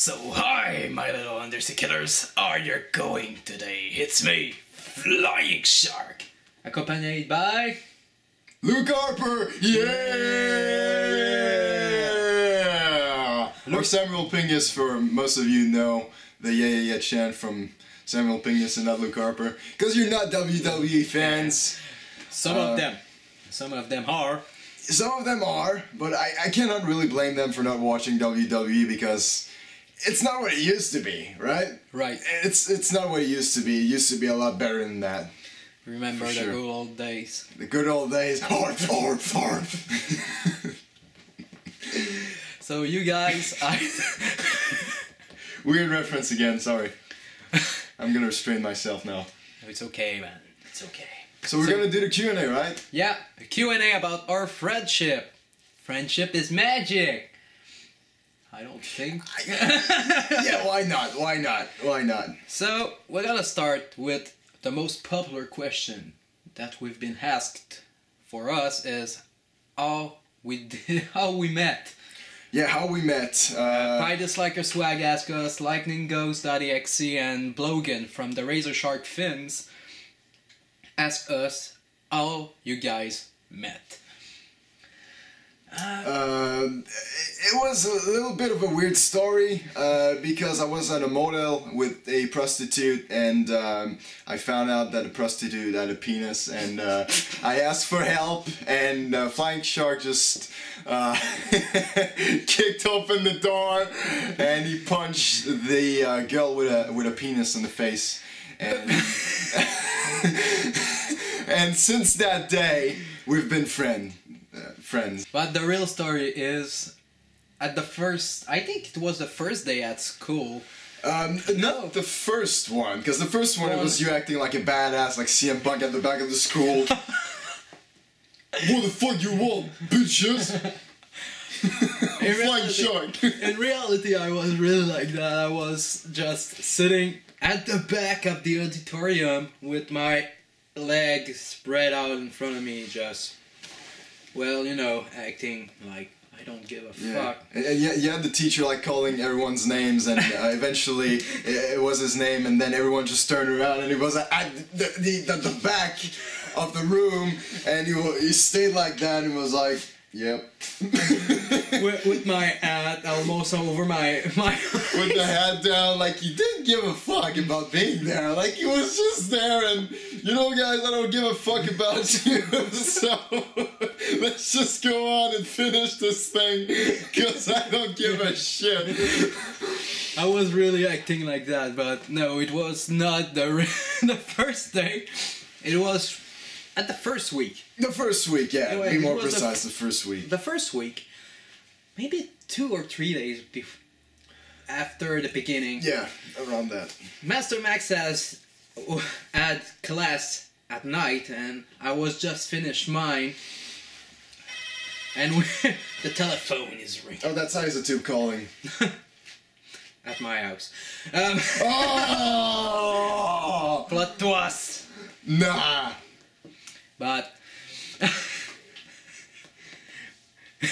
So hi, my little undersea killers. Are you going today? It's me, Flying Shark, accompanied by Luke Harper. Yeah. Or Samuel Pingus, for most of you know the yeah chant from Samuel Pingus and not Luke Harper, because you're not WWE fans. Some of them are. Some of them are, but I cannot really blame them for not watching WWE because it's not what it used to be, right? Right. It's not what it used to be. It used to be a lot better than that. Remember the good old days. The good old days. Hard. So you guys, Weird reference again, sorry. I'm gonna restrain myself now. It's okay, man. It's okay. So we're gonna do the Q&A, right? Yeah, a Q&A about our friendship. Friendship is magic. I don't think. Yeah, why not? Why not? Why not? So we're gonna start with the most popular question that we've been asked for us is how we met. Yeah, how we met. Pie Disliker Swag asked us, Lightning Ghost.exe and Blogan from the Razor Shark Fins asked us how you guys met. It was a little bit of a weird story because I was at a motel with a prostitute and I found out that the prostitute had a penis and I asked for help and Flying Shark just kicked open the door and he punched the girl with a penis in the face and and since that day we've been friends. But the real story is, at the first, I think it was the first day at school. Not the first one, because the first one it was you acting like a badass, like CM Punk at the back of the school. What the fuck you want, bitches? Flying Shark. In reality, I was really like that. I was just sitting at the back of the auditorium with my legs spread out in front of me, just... well, you know, acting like I don't give a fuck. And you had the teacher like calling everyone's names, and eventually it was his name, and then everyone just turned around, and he was at the back of the room, and he stayed like that, and was like, "Yep." with my hat almost over my with the hat down, like he didn't give a fuck about being there. Like he was just there, and you know, guys, I don't give a fuck about you. So let's just go on and finish this thing, cause I don't give a shit. I was really acting like that, but no, it was not the first day. It was at the first week. The first week, yeah. Anyway, be more precise. The first week. The first week, maybe 2 or 3 days after the beginning. Yeah, around that. Mastermax had class at night, and I was just finished mine, and the telephone is ringing. Oh, that's Isotube calling. At my house. Oh! Plot twist. Nah. But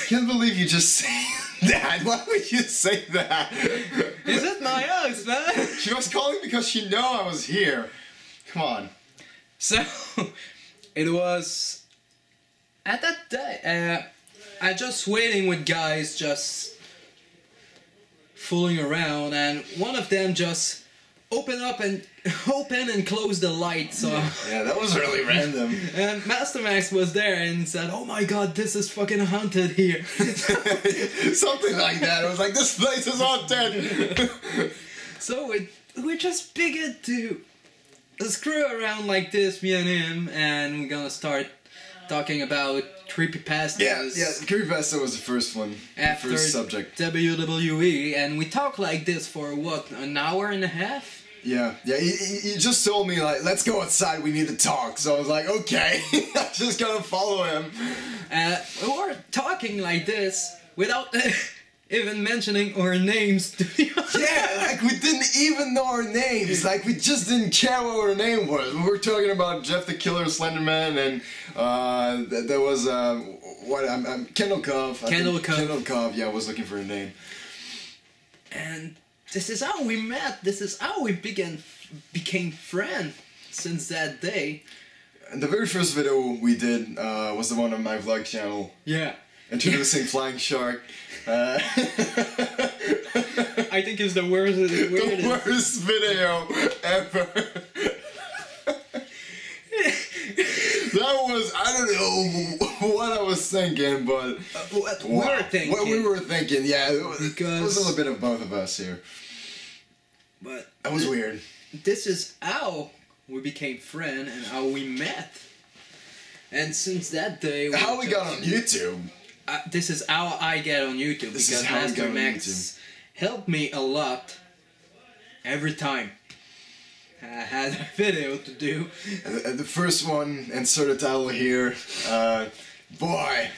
Can't believe you just said that. Why would you say that? Is it my house, man? She was calling because she knew I was here. Come on. So it was at that day. I just waiting with guys, just fooling around, and one of them just open and close the light. So yeah, that was really random. And Mastermax was there and said, "Oh my god, this is fucking haunted here." Something like that. It was like, this place is haunted. So we just began to screw around like this, me and him, and we're gonna start talking about creepypastas. Yeah, creepypasta was the first one. After the first subject. WWE, and we talked like this for what, an hour and a half? Yeah. He just told me like, let's go outside. We need to talk. So I was like, okay. I'm just gonna follow him. We were talking like this without even mentioning our names. Yeah, like we didn't even know our names. Like we just didn't care what our name was. We were talking about Jeff the Killer Slenderman, and there was Kendall Cove. Kendall Cove. Kendall Cove. Yeah, I was looking for a name. And this is how we met. This is how we became friends since that day. And the very first video we did was the one on my vlog channel. Yeah. Introducing Flying Shark. I think it's the weirdest the worst video ever. That was, I don't know what I was thinking, but what we were thinking. What we were thinking, yeah. It was a little bit of both of us here. But that was weird. This is how we became friends and how we met. And since that day, how we got on YouTube. This is how I get on YouTube, because Mastermax helped me a lot every time I had a video to do. And the first one, insert a title here, boy.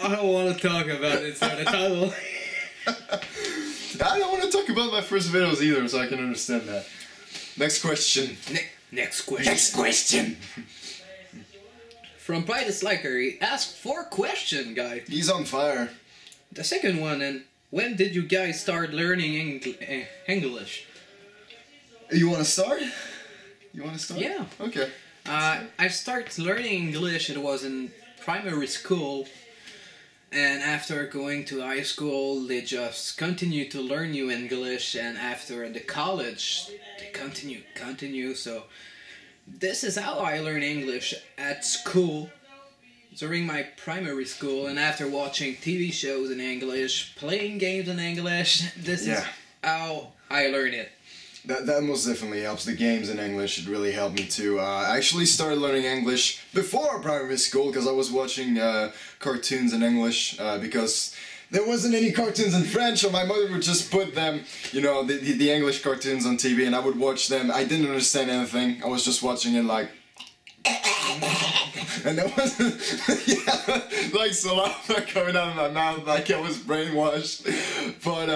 I don't want to talk about insert a title. I don't want to talk about my first videos either, so I can understand that. Next question. Next question. Next question. From By Disliker, he asked 4 questions, guys. He's on fire. The second one, and when did you guys start learning English? You want to start? You want to start? Yeah. Okay. I started learning English, it was in primary school. And after going to high school, they just continue to learn new English. And after the college, they continue. So this is how I learned English at school, during my primary school, and after watching TV shows in English, playing games in English. This is how I learned it. That most definitely helps. The games in English, it really helped me too. I actually started learning English before primary school because I was watching cartoons in English because there wasn't any cartoons in French, so my mother would just put them, you know, the English cartoons on TV, and I would watch them. I didn't understand anything. I was just watching it like... and there wasn't, like saliva coming out of my mouth, like I was brainwashed. But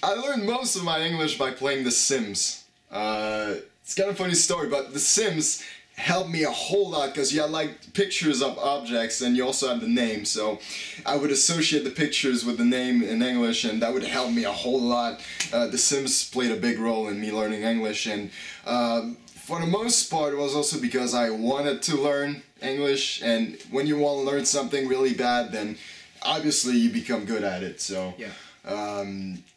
I learned most of my English by playing The Sims. It's kind of a funny story, but The Sims helped me a whole lot because you had like pictures of objects and you also had the name, so I would associate the pictures with the name in English, and that would help me a whole lot. The Sims played a big role in me learning English, and for the most part, it was also because I wanted to learn English, and when you want to learn something really bad, then obviously you become good at it, so yeah.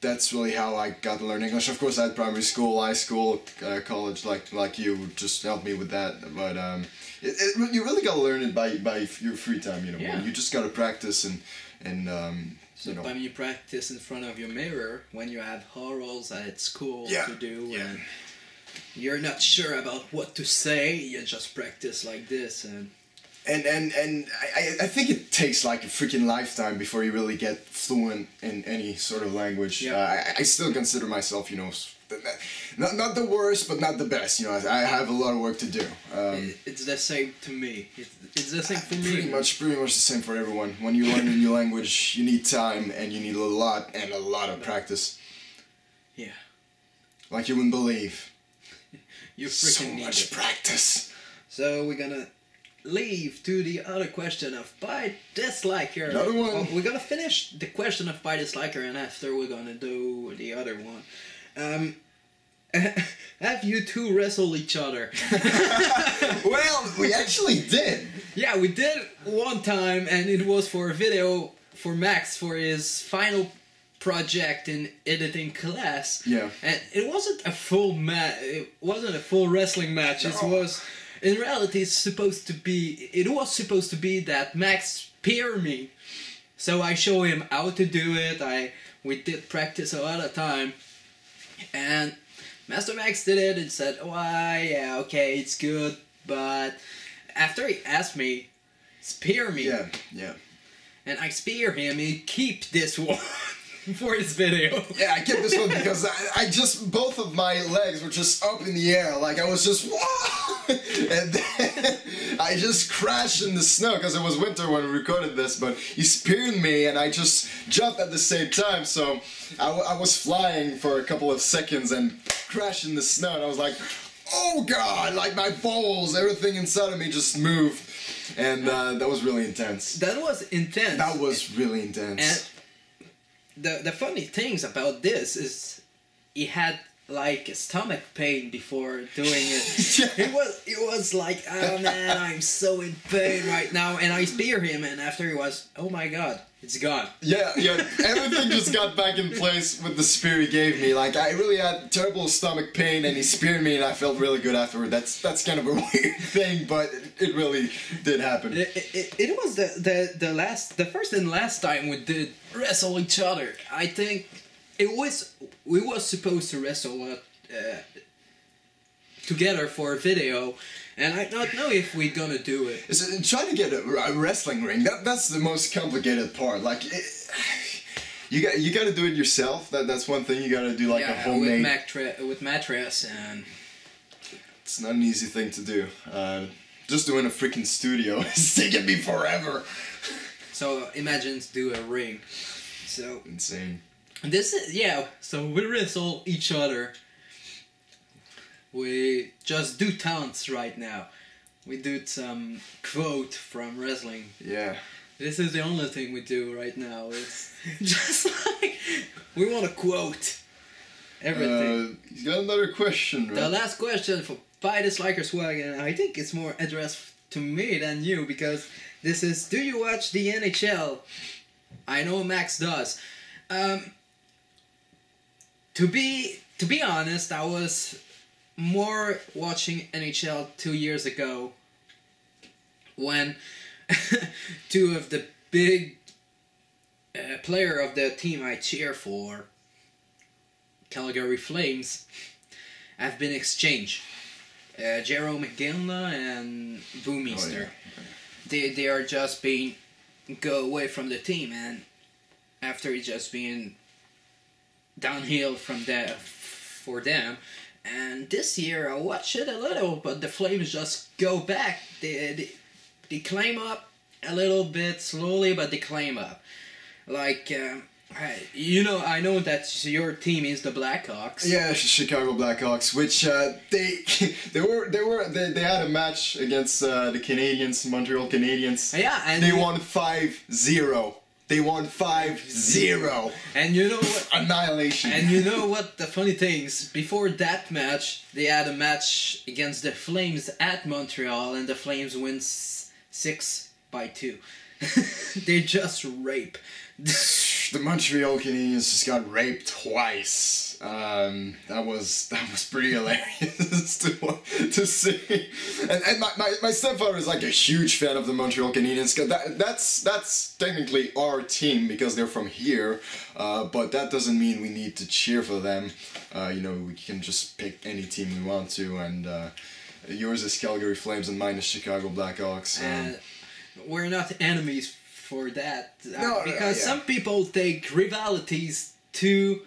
That's really how I got to learn English. Of course, I had primary school, high school, college, like you, just helped me with that, but you really got to learn it by your free time, you know. Yeah. You just got to practice and you know. When you practice in front of your mirror, when you have orals at school to do, and you're not sure about what to say, you just practice like this, and I think it takes like a freaking lifetime before you really get fluent in any sort of language. Yeah. I still consider myself, you know, not the worst, but not the best. You know, I have a lot of work to do. It's the same to me. It's the same for me. Pretty much the same for everyone. When you learn a new language, you need time and you need a lot of practice. Yeah. Like you wouldn't believe. You freaking so much practice. So we're gonna leave to the other question of By Disliker. Another one. Well, we're gonna finish the question of By Disliker, and after we're gonna do the other one. Have you two wrestled each other? Well, we actually did. Yeah, we did one time, and it was for a video for Max for his final project in editing class. Yeah. And it wasn't a full it wasn't a full wrestling match. No. It was, in reality, it was supposed to be that Max spear me. So I show him how to do it. We did practice a lot of time. And Mastermax did it and said, "Why, yeah, okay, it's good." But after he asked me, spear me. Yeah. And I spear him, he keep this one. For his video. Yeah, I kept this one because I just, both of my legs were just up in the air, like I was just, whoa! And then I just crashed in the snow because it was winter when we recorded this, but he speared me and I just jumped at the same time, so I was flying for a couple of seconds and crashed in the snow, and I was like, oh god, like my balls, everything inside of me just moved, and that was really intense. That was intense. That was really intense. And the funny things about this is he had like a stomach pain before doing it. Yeah. It was like, oh man, I'm so in pain right now, and I spear him, and after he was, oh my god, it's gone. Yeah, everything just got back in place with the spear he gave me. Like, I really had terrible stomach pain, and he speared me, and I felt really good afterward. That's kind of a weird thing, but it really did happen. It was the first and last time we did wrestle each other. I think we was supposed to wrestle together for a video, and I don't know if we're gonna do it. Trying to get a wrestling ring, that's the most complicated part. Like, you got to do it yourself. That's one thing. You got to do like a homemade with mattress, and it's not an easy thing to do. Just doing a freaking studio is taking me forever. So imagine to do a ring. So insane. This is, yeah, so we wrestle each other. We just do taunts right now. We do some quote from wrestling. Yeah. This is the only thing we do right now. It's just like, we want to quote everything. He's got another question, right? The last question for Fighters Like Swag, and I think it's more addressed to me than you, because this is, do you watch the NHL? I know Max does. To be honest, I was more watching NHL 2 years ago, when two of the big player of the team I cheer for, Calgary Flames, have been exchanged. Jerome McGinley and Boomister. Oh, yeah. They are just being go away from the team, and after it's just being downhill from there for them. And this year I watched it a little, but the Flames just go back. They climb up a little bit slowly, but they climb up. Like, I know that your team is the Blackhawks. Yeah, Chicago Blackhawks, which they had a match against the Canadiens, Montreal Canadiens. Yeah, and they won 5-0. They won 5-0. And you know what? Annihilation. And you know what the funny things? Before that match, they had a match against the Flames at Montreal, and the Flames win 6-2. They just rape. The Montreal Canadiens just got raped twice. That was pretty hilarious to see. And my stepfather is like a huge fan of the Montreal Canadiens. That's technically our team because they're from here, but that doesn't mean we need to cheer for them. We can just pick any team we want to, and yours is Calgary Flames and mine is Chicago Blackhawks. We're not enemies for that, yeah. because some people take rivalities too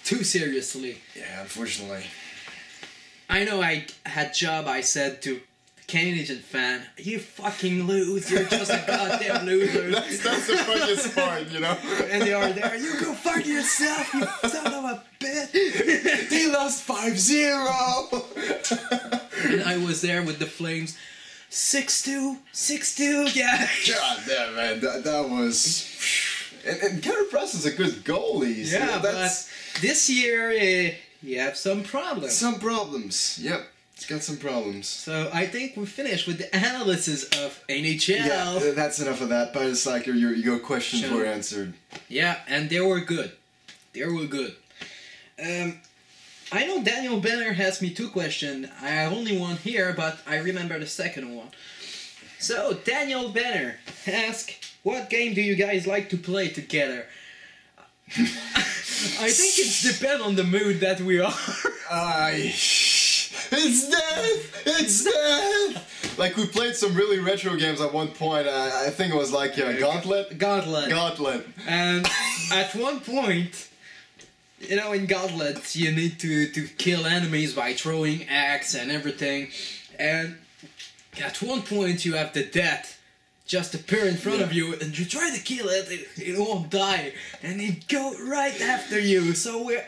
seriously. Yeah, unfortunately. I know I had job, I said to Canadian fan, you fucking lose, you're just a goddamn loser. That's the funniest part, you know? And they are there, you go fuck yourself, you son of a bitch. They lost 5-0. And I was there with the Flames. 6-2, yeah. God damn, man, that was... And Carter Preston's a good goalie. So yeah, but this year, you have some problems. Some problems, yep. It's got some problems. So I think we finished with the analysis of NHL. Yeah, that's enough of that. By the Slacker, your questions were answered. Yeah, and they were good. I know Daniel Benner asked me 2 questions. I have only one here, but I remember the second one. So, Daniel Benner asked, what game do you guys like to play together? I think it depends on the mood that we are. It's death! Like, we played some really retro games at one point. I think it was like Gauntlet? Gauntlet. And at one point... in Gauntlet, you need to kill enemies by throwing axe and everything. And at one point, you have the death just appear in front of you, and you try to kill it, it won't die. And it go right after you. So we're,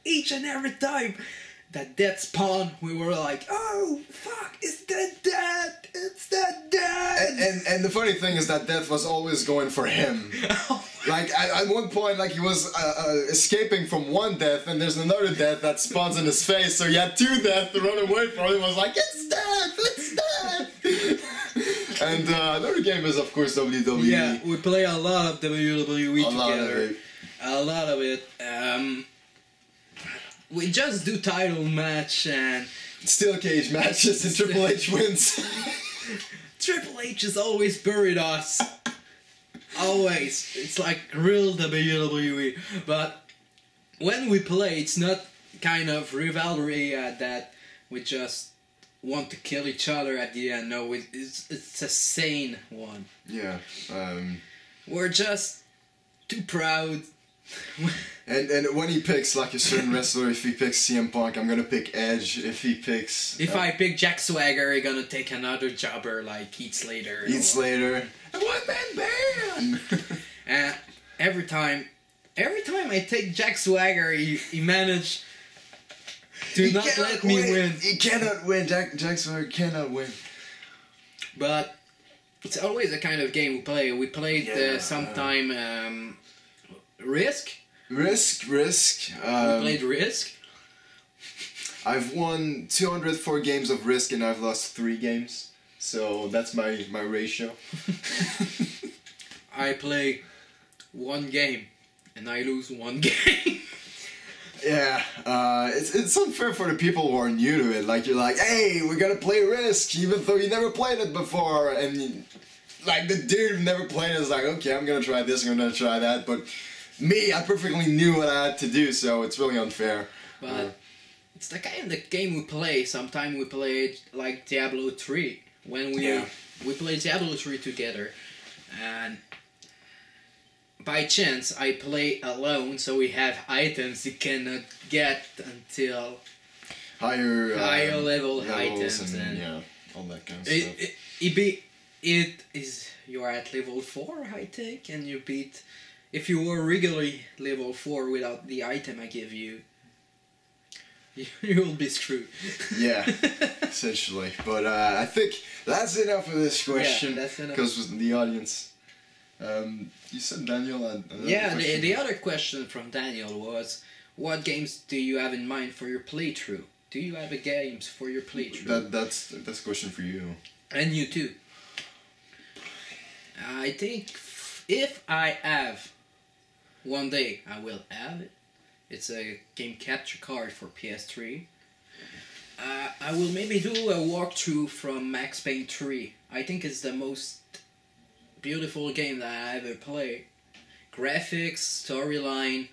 each and every time that death spawn, we were like, oh, fuck, it's that death! And the funny thing is that death was always going for him. Like at one point, like he was escaping from one death, and there's another death that spawns in his face. So he had two deaths to run away from. He was like, "It's death! It's death!" And another game is of course WWE. Yeah, we play a lot of WWE together. A lot of it. We just do title match and steel cage matches, and Triple H wins. Triple H has always buried us. Always. It's like real WWE. But when we play, it's not kind of rivalry that we just want to kill each other at the end. No, it's a sane one. Yeah. We're just too proud. And when he picks like a certain wrestler, if he picks CM Punk, I'm gonna pick Edge. If he picks... If I pick Jack Swagger, I'm gonna take another jobber like Heath Slater. Heath Slater. A one-man band! Every time I take Jack Swagger, he managed to not let me win. He cannot win. Jack Swagger cannot win. But it's always a kind of game we play. We played sometime Risk. We played Risk. I've won 204 games of Risk and I've lost 3 games. So that's my ratio. I play 1 game and I lose 1 game. Yeah, it's unfair for the people who are new to it. Like you're like, hey, we're gonna play Risk, even though you never played it before, and like the dude who never played it is like, okay, I'm gonna try this, I'm gonna try that, but me, I perfectly knew what I had to do, so it's really unfair. But it's the kind of game we play. Sometimes we play like Diablo 3 when we play Diablo 3 together, and by chance I play alone, so we have items you cannot get until higher level items and yeah, all that kind of stuff. You're at level 4, I think, and you beat. If you were regularly level 4 without the item I give you, you'll be screwed. Yeah, essentially. But I think that's enough of this question. Yeah, that's enough. Because the audience. You said Daniel had another question? The other question from Daniel was, what games do you have in mind for your playthrough? Do you have games for your playthrough? That's a question for you. And you too. I think if I have one day, I will have it. It's a game capture card for PS3. I will maybe do a walkthrough from Max Payne 3. I think it's the most beautiful game that I ever played. Graphics, storyline,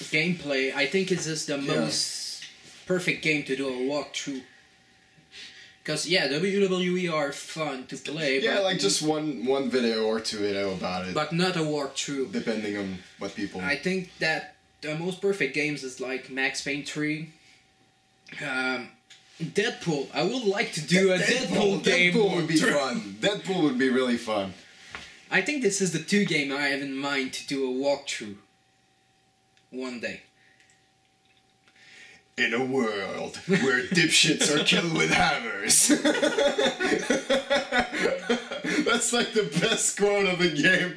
gameplay. I think it's just the most perfect game to do a walkthrough. Because WWE are fun to play. Yeah, like just one video or 2 video about it. But not a walkthrough. Depending on what people... I think that the most perfect games is like Max Payne 3. Deadpool. I would like to do a Deadpool game. Deadpool would be fun. Deadpool would be really fun. I think this is the 2 game I have in mind to do a walkthrough. One day. In a world where dipshits are killed with hammers. That's like the best quote of the game.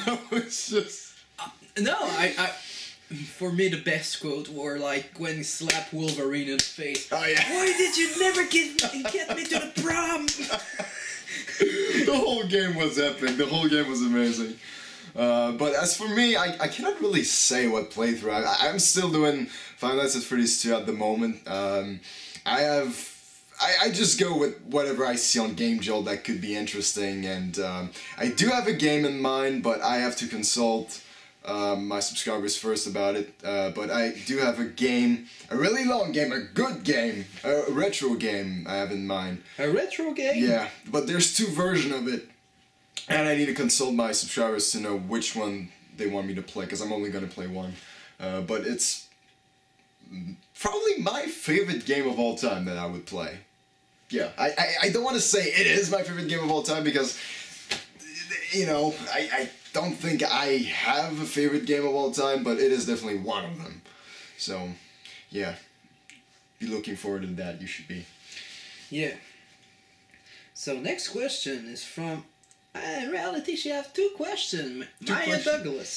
That was just... No, for me the best quote were like when he slapped Wolverine in the face. Oh yeah. Why did you never get me to the prom? The whole game was epic. The whole game was amazing. But as for me, I cannot really say what playthrough. I'm still doing Final Fantasy 32 at the moment. I just go with whatever I see on Game Jolt that could be interesting, and I do have a game in mind, but I have to consult my subscribers first about it. But I do have a game, a really long game, a good game, a retro game I have in mind. A retro game? Yeah, but there's 2 versions of it. And I need to consult my subscribers to know which one they want me to play, because I'm only going to play one. But it's probably my favorite game of all time that I would play. Yeah, I don't want to say it is my favorite game of all time, because, you know, I don't think I have a favorite game of all time, but it is definitely one of them. So, yeah, be looking forward to that, you should be. Yeah. So, next question is from In reality, she have two questions. Maya questions. Douglas.